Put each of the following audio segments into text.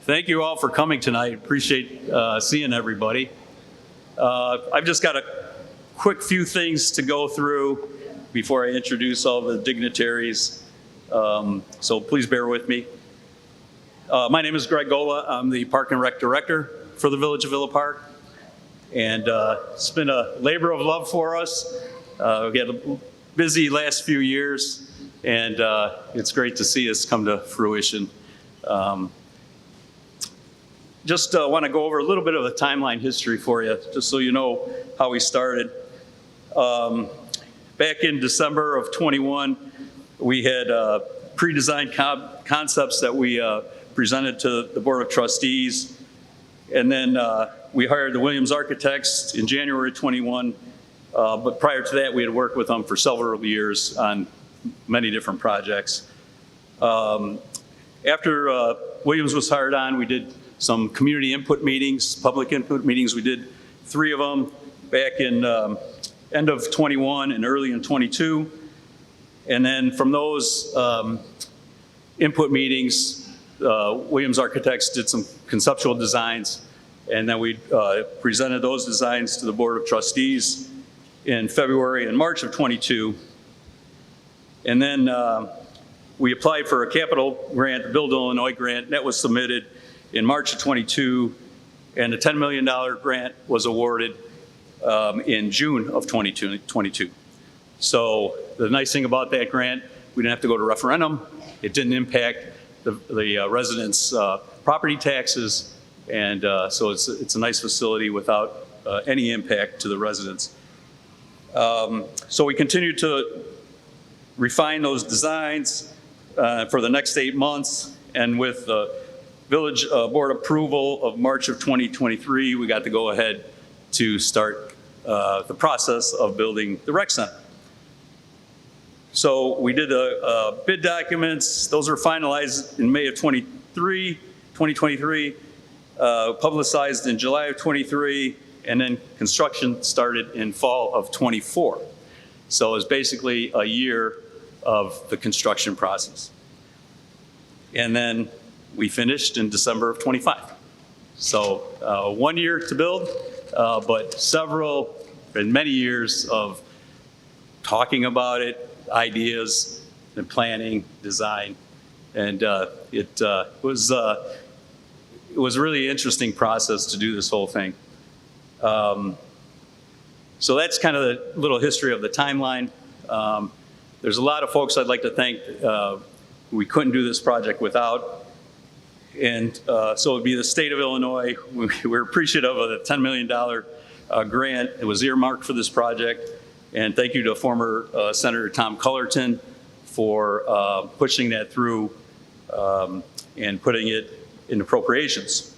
Thank you all for coming tonight. Appreciate seeing everybody. I've just got a quick few things to go through before I introduce all the dignitaries, so please bear with me. My name is Greg Gola. I'm the Park and Rec Director for the Village of Villa Park, and it's been a labor of love for us. We had a busy last few years, and it's great to see us come to fruition. Just want to go over a little bit of a timeline history for you, just so you know how we started. Back in December of 21, we had pre-designed concepts that we presented to the Board of Trustees, and then we hired the Williams Architects in January 21, but prior to that we had worked with them for several years on many different projects. After Williams was hired on, we did some community input meetings, public input meetings. We did 3 of them back in end of 21 and early in 22. And then from those input meetings, Williams Architects did some conceptual designs, and then we presented those designs to the Board of Trustees in February and March of 22. And then we applied for a capital grant, the Build Illinois grant, that was submitted in March of 22, and the $10 million grant was awarded in June of 2022. So the nice thing about that grant, we didn't have to go to referendum. It didn't impact the residents' property taxes, and so it's a nice facility without any impact to the residents. So we continue to refine those designs for the next 8 months, and with the Village Board approval of March of 2023, we got to go ahead to start the process of building the rec center. So we did bid documents. Those were finalized in May of 2023, publicized in July of 23, and then construction started in fall of 24. So it was basically a year of the construction process. And then we finished in December of 25. So 1 year to build, but several and many years of talking about it, ideas, and planning, design, and it was a really interesting process to do this whole thing. So that's kind of the little history of the timeline. There's a lot of folks I'd like to thank we couldn't do this project without. And so it would be the state of Illinois. We're appreciative of the $10 million grant. It was earmarked for this project. And thank you to former Senator Tom Cullerton for pushing that through and putting it in appropriations.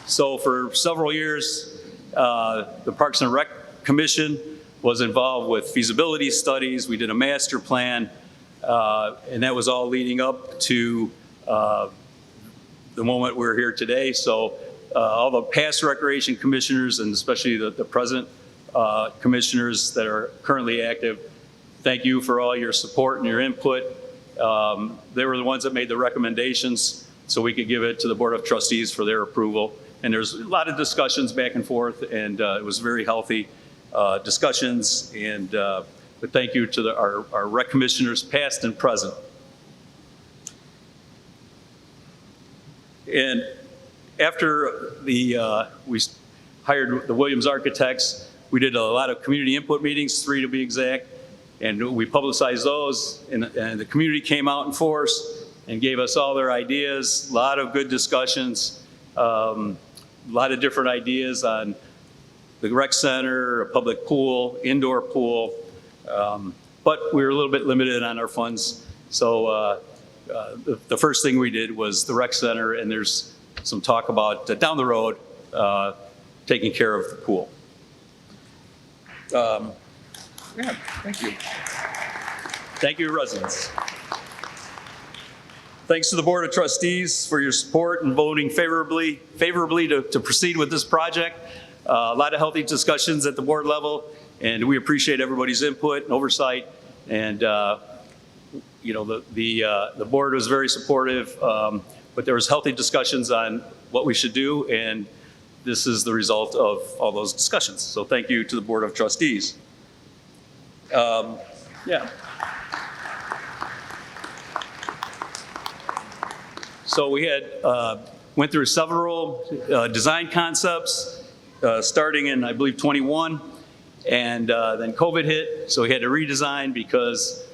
So for several years, the Parks and Rec Commission was involved with feasibility studies. We did a master plan, and that was all leading up to the moment we're here today. So all the past recreation commissioners, and especially the present commissioners that are currently active, thank you for all your support and your input. They were the ones that made the recommendations so we could give it to the Board of Trustees for their approval. And there's a lot of discussions back and forth, and it was very healthy discussions, and but thank you to our rec commissioners past and present. And after we hired the Williams Architects, we did a lot of community input meetings, 3 to be exact, and we publicized those, and the community came out in force and gave us all their ideas. A lot of good discussions, a lot of different ideas on the rec center, a public pool, indoor pool, but we were a little bit limited on our funds. So the first thing we did was the rec center, and there's some talk about down the road taking care of the pool. Yeah, thank you. Thank you, residents. Thanks to the Board of Trustees for your support and voting favorably to proceed with this project. A lot of healthy discussions at the board level, And we appreciate everybody's input and oversight. And you know, the board was very supportive, but there was healthy discussions on what we should do, and this is the result of all those discussions. So thank you to the Board of Trustees. Yeah. So we had went through several design concepts starting in, I believe, 21, and then COVID hit, so we had to redesign because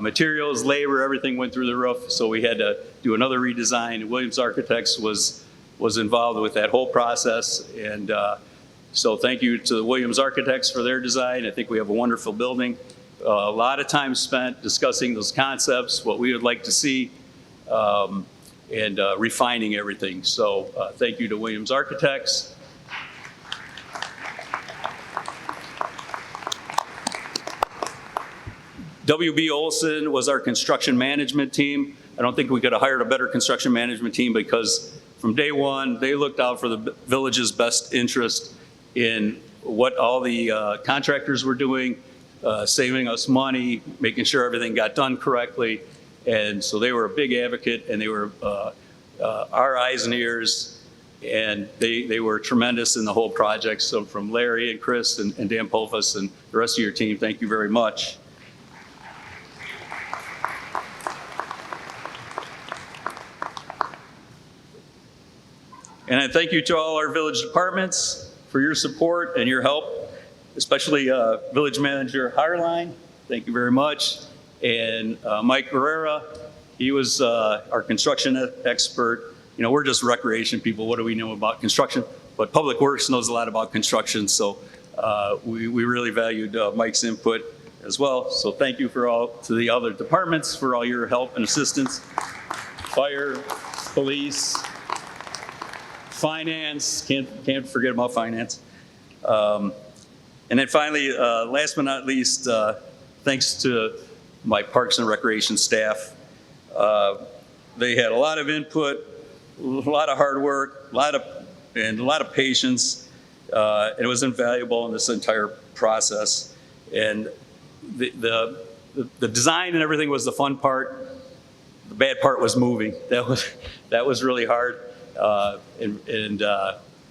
materials, labor, everything went through the roof, so we had to do another redesign. Williams Architects was involved with that whole process, and so thank you to the Williams Architects for their design. I think we have a wonderful building. A lot of time spent discussing those concepts, what we would like to see, and refining everything. So thank you to Williams Architects. WB Olson was our construction management team. I don't think we could have hired a better construction management team because from day one, they looked out for the village's best interest in what all the contractors were doing, saving us money, making sure everything got done correctly. And so they were a big advocate, and they were our eyes and ears, and they were tremendous in the whole project. So from Larry and Chris and Dan Polfus and the rest of your team, thank you very much. And I thank you to all our village departments for your support and your help, especially Village Manager Harline. Thank you very much. And Mike Herrera, he was our construction expert. You know, we're just recreation people. What do we know about construction? But Public Works knows a lot about construction, so we really valued Mike's input as well. So thank you to the other departments for all your help and assistance. Fire, police, finance, can't forget about finance. And then finally, last but not least, thanks to my Parks and Recreation staff. They had a lot of input, a lot of hard work, a lot of patience. And it was invaluable in this entire process. And the design and everything was the fun part. The bad part was moving. That was really hard. And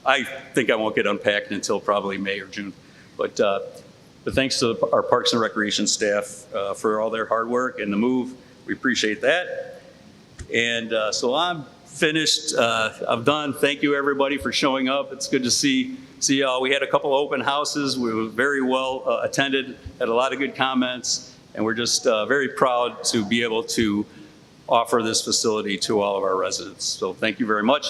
I think I won't get unpacked until probably May or June. But thanks to our Parks and Recreation staff for all their hard work and the move. We appreciate that. And so I'm finished. I'm done. Thank you, everybody, for showing up. It's good to see y'all. We had a couple open houses. We were very well attended, had a lot of good comments, and we're just very proud to be able to offer this facility to all of our residents. So thank you very much.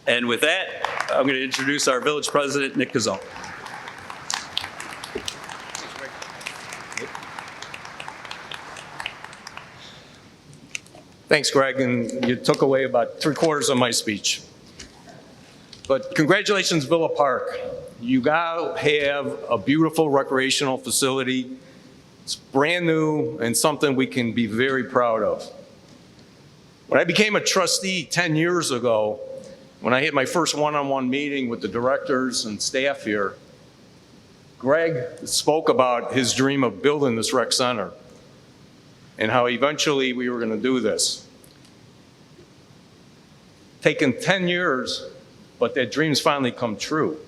And with that, I'm going to introduce our village president, Nick Cazone. Thanks, Greg, and you took away about 3/4 of my speech. But congratulations, Villa Park. You now have a beautiful recreational facility. It's brand new and something we can be very proud of. When I became a trustee 10 years ago, when I had my first one-on-one meeting with the directors and staff here, Greg spoke about his dream of building this rec center and how eventually we were going to do this. Taken 10 years, but that dream's finally come true.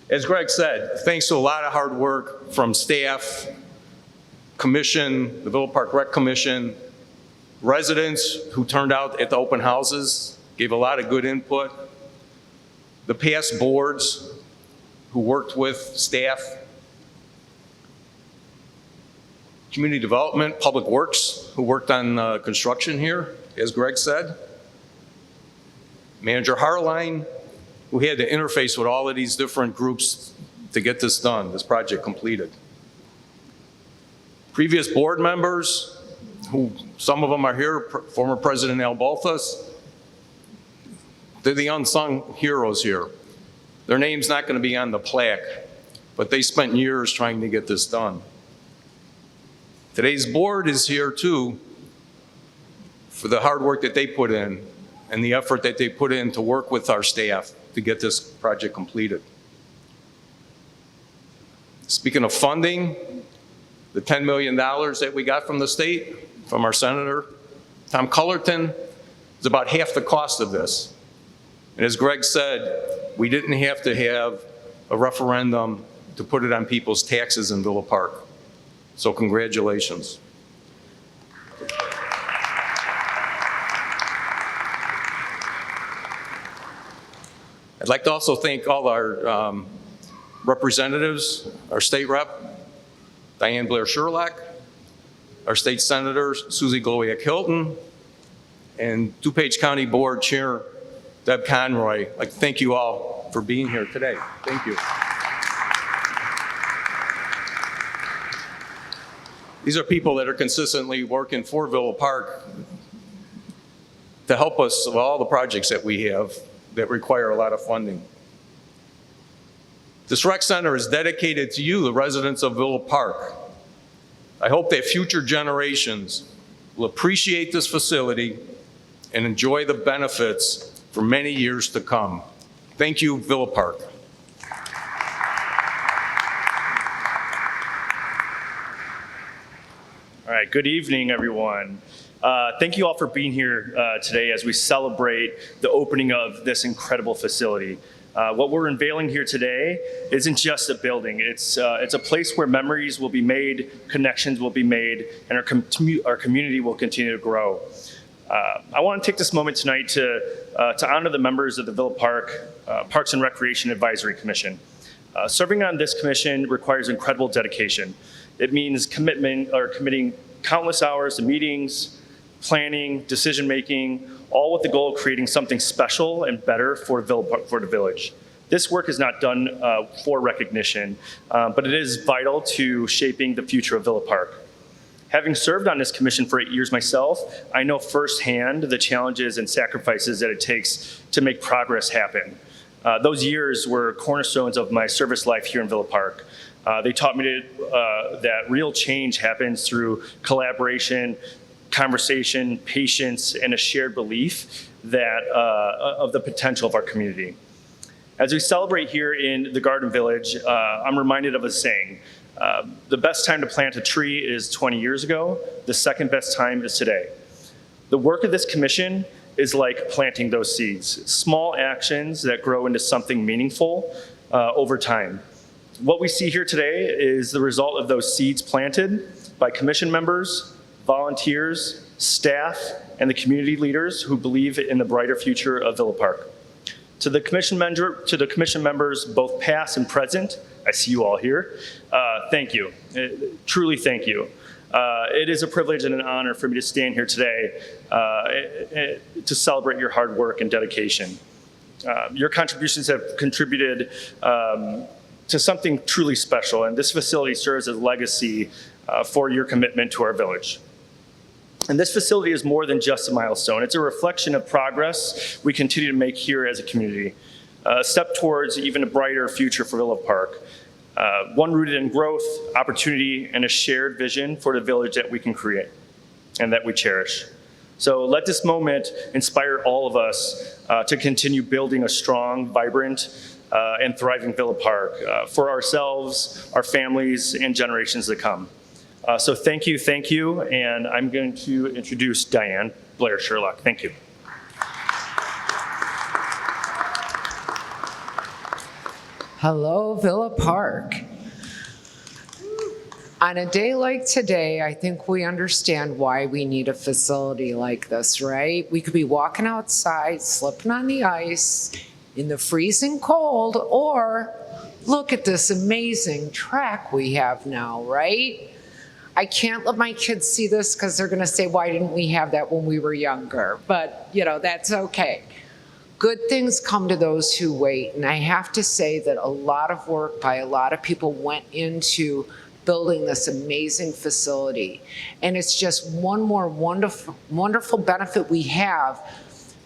As Greg said, thanks to a lot of hard work from staff, commission, the Villa Park Rec Commission, residents who turned out at the open houses, gave a lot of good input, the past boards who worked with staff, community development, public works, who worked on construction here, as Greg said, Manager Harline, who had to interface with all of these different groups to get this done, this project completed. Previous board members, who some of them are here, former President Al Balthus, they're the unsung heroes here. Their name's not going to be on the plaque, but they spent years trying to get this done. Today's board is here too for the hard work that they put in and the effort that they put in to work with our staff to get this project completed. Speaking of funding, the $10 million that we got from the state, from our Senator, Tom Cullerton, is about half the cost of this. And as Greg said, we didn't have to have a referendum to put it on people's taxes in Villa Park. So congratulations. I'd like to also thank all our representatives, our state rep, Diane Blair Sherlock, our state senators, Susie Glowiak Hilton, and DuPage County Board Chair, Deb Conroy. I'd like to thank you all for being here today. Thank you. These are people that are consistently working for Villa Park to help us with all the projects that we have that require a lot of funding. This rec center is dedicated to you, the residents of Villa Park. I hope that future generations will appreciate this facility and enjoy the benefits for many years to come. Thank you, Villa Park. All right, good evening, everyone. Thank you all for being here today as we celebrate the opening of this incredible facility. What we're unveiling here today isn't just a building. It's a place where memories will be made, connections will be made, and our community will continue to grow. I want to take this moment tonight to honor the members of the Villa Park Parks and Recreation Advisory Commission. Serving on this commission requires incredible dedication. It means committing countless hours to meetings, planning, decision-making, all with the goal of creating something special and better for the village. This work is not done for recognition, but it is vital to shaping the future of Villa Park. Having served on this commission for 8 years myself, I know firsthand the challenges and sacrifices that it takes to make progress happen. Those years were cornerstones of my service life here in Villa Park. They taught me that real change happens through collaboration, conversation, patience, and a shared belief that of the potential of our community. As we celebrate here in the Garden Village, I'm reminded of a saying, the best time to plant a tree is 20 years ago, the second best time is today. The work of this commission is like planting those seeds, small actions that grow into something meaningful over time. What we see here today is the result of those seeds planted by commission members, volunteers, staff, and the community leaders who believe in the brighter future of Villa Park. To the commission members, both past and present, I see you all here, thank you, truly thank you. It is a privilege and an honor for me to stand here today to celebrate your hard work and dedication. Your contributions have contributed to something truly special, and this facility serves as a legacy for your commitment to our village. And this facility is more than just a milestone. It's a reflection of progress we continue to make here as a community, a step towards even a brighter future for Villa Park, one rooted in growth, opportunity, and a shared vision for the village that we can create and that we cherish. So let this moment inspire all of us to continue building a strong, vibrant, and thriving Villa Park for ourselves, our families, and generations to come. So thank you, and I'm going to introduce Diane Blair Sherlock. Thank you. Hello, Villa Park. On a day like today, I think we understand why we need a facility like this, right? We could be walking outside, slipping on the ice in the freezing cold, or look at this amazing track we have now, right? I can't let my kids see this because they're gonna say, why didn't we have that when we were younger? But, that's okay. Good things come to those who wait, and I have to say that a lot of work by a lot of people went into building this amazing facility. And it's just one more wonderful benefit we have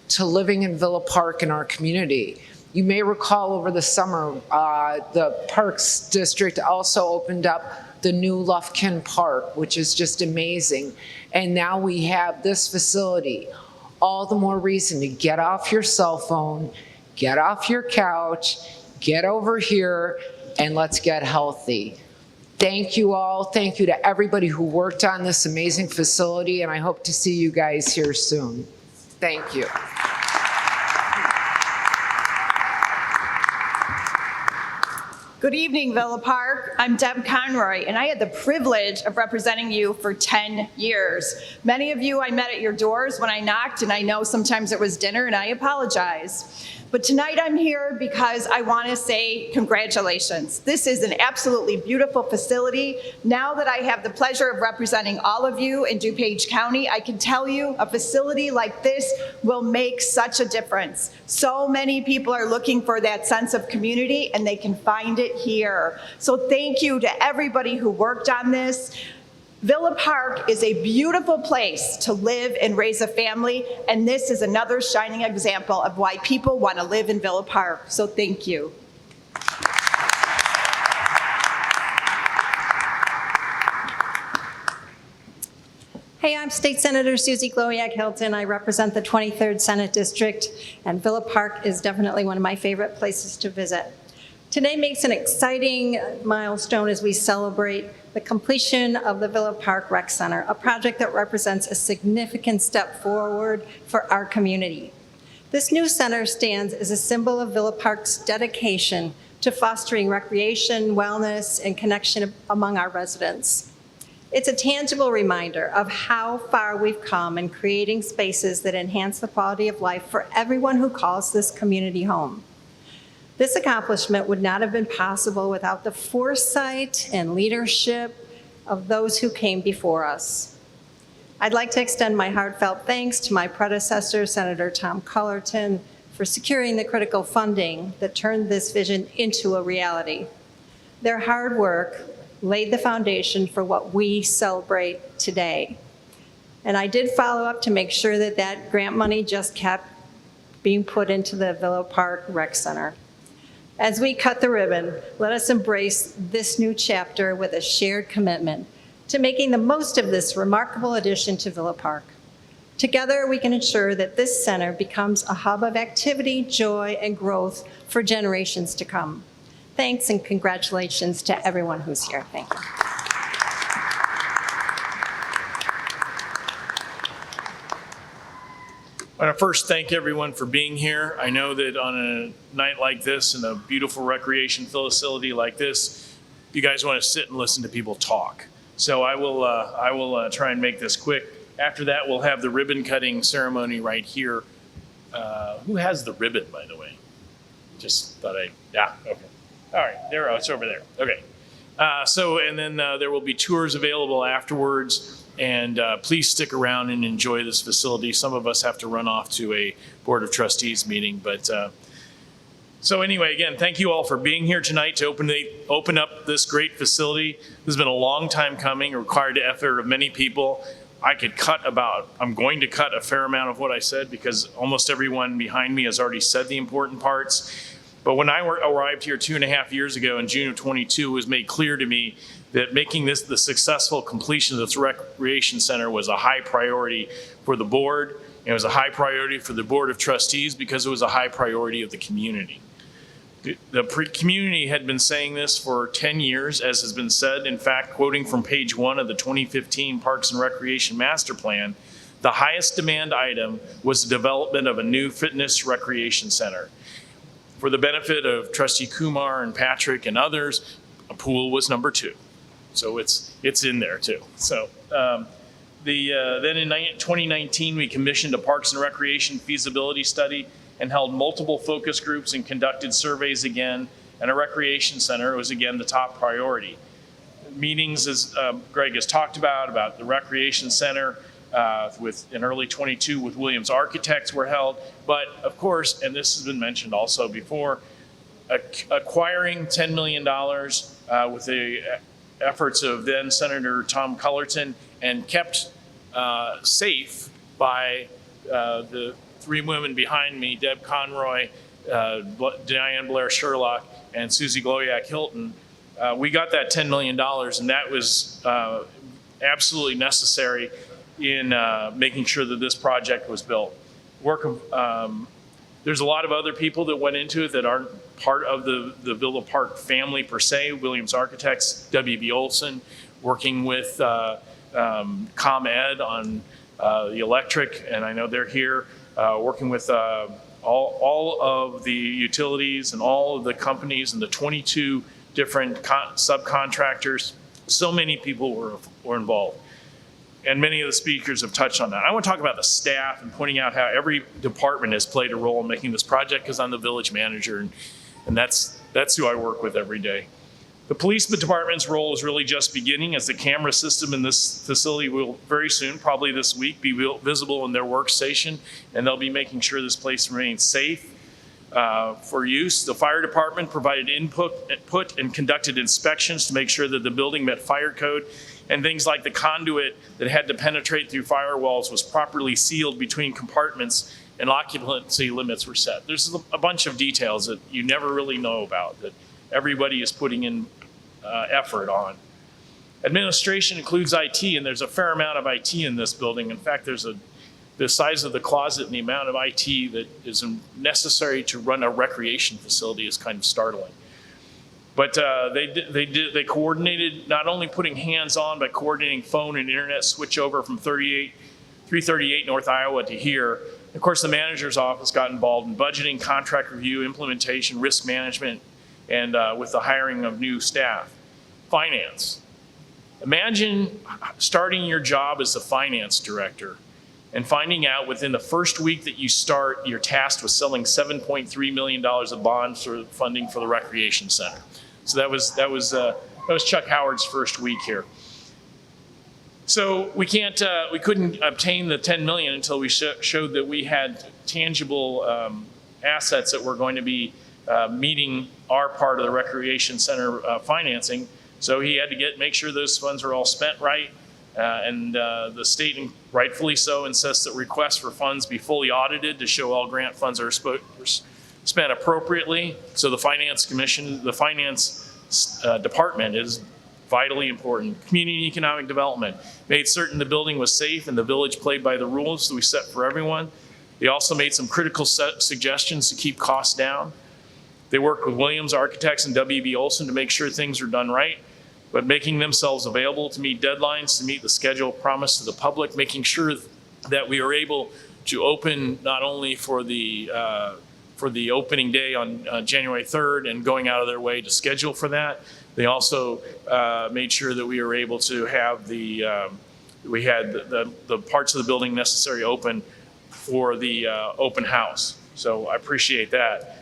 to living in Villa Park in our community. You may recall over the summer, the Parks District also opened up the new Lufkin Park, which is just amazing. And now we have this facility. All the more reason to get off your cell phone, get off your couch, get over here, and let's get healthy. Thank you all. Thank you to everybody who worked on this amazing facility, and I hope to see you guys here soon. Thank you. Good evening, Villa Park. I'm Deb Conroy, and I had the privilege of representing you for 10 years. Many of you I met at your doors when I knocked, and I know sometimes it was dinner, and I apologize. But tonight I'm here because I want to say congratulations. This is an absolutely beautiful facility. Now that I have the pleasure of representing all of you in DuPage County, I can tell you a facility like this will make such a difference. So many people are looking for that sense of community, and they can find it here. So thank you to everybody who worked on this. Villa Park is a beautiful place to live and raise a family, and this is another shining example of why people want to live in Villa Park. So thank you. Hey, I'm State Senator Susie Glowiak-Hilton. I represent the 23rd Senate District, and Villa Park is definitely one of my favorite places to visit. Today makes an exciting milestone as we celebrate the completion of the Villa Park Rec Center, a project that represents a significant step forward for our community. This new center stands as a symbol of Villa Park's dedication to fostering recreation, wellness, and connection among our residents. It's a tangible reminder of how far we've come in creating spaces that enhance the quality of life for everyone who calls this community home. This accomplishment would not have been possible without the foresight and leadership of those who came before us. I'd like to extend my heartfelt thanks to my predecessor, Senator Tom Cullerton, for securing the critical funding that turned this vision into a reality. Their hard work laid the foundation for what we celebrate today. And I did follow up to make sure that that grant money just kept being put into the Villa Park Rec Center. As we cut the ribbon, let us embrace this new chapter with a shared commitment to making the most of this remarkable addition to Villa Park. Together, we can ensure that this center becomes a hub of activity, joy, and growth for generations to come. Thanks and congratulations to everyone who's here. Thank you. I want to first thank everyone for being here. I know that on a night like this and a beautiful recreation facility like this, you guys want to sit and listen to people talk. So I will try and make this quick. After that, we'll have the ribbon cutting ceremony right here. Who has the ribbon, by the way? Just thought yeah, okay. All right, it's over there. Okay. And then there will be tours available afterwards. And please stick around and enjoy this facility. Some of us have to run off to a Board of Trustees meeting. But so anyway, again, thank you all for being here tonight to open up this great facility. This has been a long time coming, required the effort of many people. I'm going to cut a fair amount of what I said because almost everyone behind me has already said the important parts. But when I arrived here 2.5 years ago in June of 22, it was made clear to me that making this the successful completion of this recreation center was a high priority for the board. And it was a high priority for the Board of Trustees because it was a high priority of the community. The community had been saying this for 10 years, as has been said. In fact, quoting from page 1 of the 2015 Parks and Recreation Master Plan, the highest demand item was the development of a new fitness recreation center. For the benefit of Trustee Kumar and Patrick and others, a pool was number 2. So it's in there too. So then in 2019, we commissioned a Parks and Recreation feasibility study and held multiple focus groups and conducted surveys again. And a recreation center was again the top priority. Meetings, as Greg has talked about the recreation center in early 22 with Williams Architects were held. But of course, and this has been mentioned also before, acquiring $10 million with the efforts of then Senator Tom Cullerton and kept safe by the 3 women behind me, Deb Conroy, Diane Blair Sherlock, and Susie Glowiak-Hilton. We got that $10 million, and that was absolutely necessary in making sure that this project was built. There There's a lot of other people that went into it that aren't part of the Villa Park family per se. Williams Architects, W.B. Olson, working with ComEd on the electric, and I know they're here, working with all of the utilities and all of the companies and the 22 different subcontractors. So many people were involved. And many of the speakers have touched on that. I want to talk about the staff and pointing out how every department has played a role in making this project, because I'm the village manager, and that's who I work with every day. The police department's role is really just beginning, as the camera system in this facility will very soon, probably this week, be visible in their workstation, and they'll be making sure this place remains safe for use. The fire department provided input and conducted inspections to make sure that the building met fire code, and things like the conduit that had to penetrate through firewalls was properly sealed between compartments and occupancy limits were set. There's a bunch of details that you never really know about that everybody is putting in effort on. Administration includes IT, and there's a fair amount of IT in this building. In fact, the size of the closet and the amount of IT that is necessary to run a recreation facility is kind of startling. But they coordinated, not only putting hands on, but coordinating phone and internet switch over from 338 North Iowa to here. Of course, the manager's office got involved in budgeting, contract review, implementation, risk management, and with the hiring of new staff. Finance. Imagine starting your job as the finance director and finding out within the first week that you start, you're tasked with selling $7.3 million of bonds for funding for the recreation center. So that was Chuck Howard's first week here. So we couldn't obtain the 10 million until we showed that we had tangible assets that were going to be meeting our part of the recreation center financing. So he had to make sure those funds are all spent right. And the state, rightfully so, insists that requests for funds be fully audited to show all grant funds are spent appropriately. So the finance department is vitally important. Community and economic development made certain the building was safe and the village played by the rules that we set for everyone. They also made some critical suggestions to keep costs down. They worked with Williams Architects and W.B. Olson to make sure things are done right, but making themselves available to meet deadlines, to meet the schedule promised to the public, making sure that we are able to open not only for the opening day on January 3rd and going out of their way to schedule for that. They also made sure that we were able to have we had the parts of the building necessary open for the open house. So I appreciate that.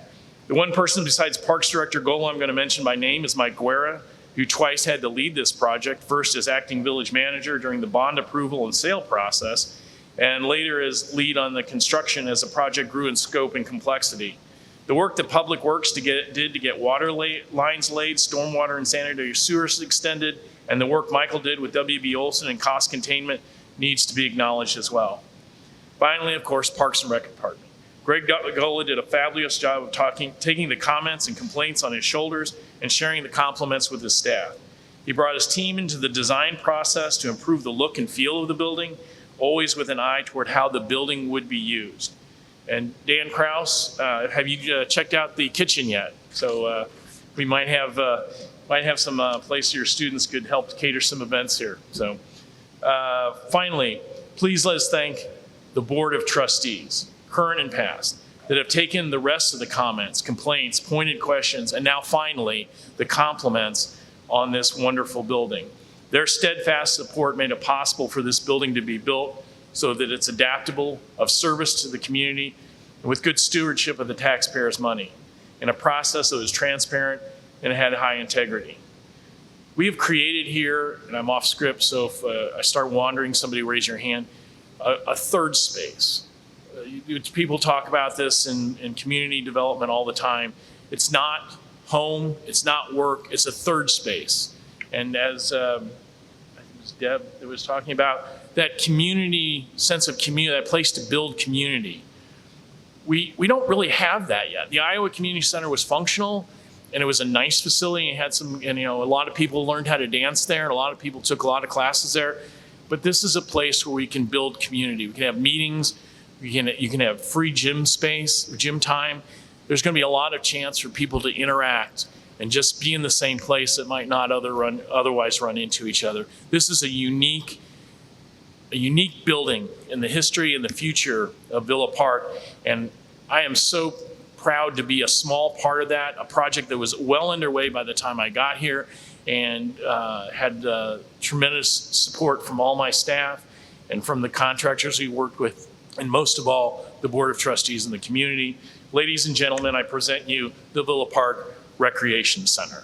The one person besides Parks Director Gola I'm going to mention by name is Mike Guerra, who twice had to lead this project, first as acting village manager during the bond approval and sale process, and later as lead on the construction as the project grew in scope and complexity. The work that Public Works did to get water lines laid, stormwater and sanitary sewers extended, and the work Michael did with W.B. Olson and cost containment needs to be acknowledged as well. Finally, of course, Parks and Rec Department. Greg Gola did a fabulous job of taking the comments and complaints on his shoulders and sharing the compliments with his staff. He brought his team into the design process to improve the look and feel of the building, always with an eye toward how the building would be used. And Dan Kraus, have you checked out the kitchen yet? So we might have some place your students could help cater some events here. So finally, please let's thank the Board of Trustees, current and past, that have taken the rest of the comments, complaints, pointed questions, and now finally the compliments on this wonderful building. Their steadfast support made it possible for this building to be built so that it's adaptable, of service to the community, and with good stewardship of the taxpayers' money, in a process that was transparent and had high integrity. We have created here, and I'm off script, so if I start wandering, somebody raise your hand, a third space. People talk about this in community development all the time. It's not home, it's not work, it's a third space. And as I think it was Deb that was talking about, that community, sense of community, that place to build community. We don't really have that yet. The Iowa Community Center was functional, and it was a nice facility. It had some, and a lot of people learned how to dance there, and a lot of people took a lot of classes there. But this is a place where we can build community. We can have meetings. You can have free gym space, gym time. There's going to be a lot of chance for people to interact and just be in the same place that might not otherwise run into each other. This is a unique building in the history and the future of Villa Park, and I am so proud to be a small part of that, a project that was well underway by the time I got here, and had tremendous support from all my staff and from the contractors we worked with, and most of all, the Board of Trustees and the community. Ladies and gentlemen, I present you the Villa Park Recreation Center.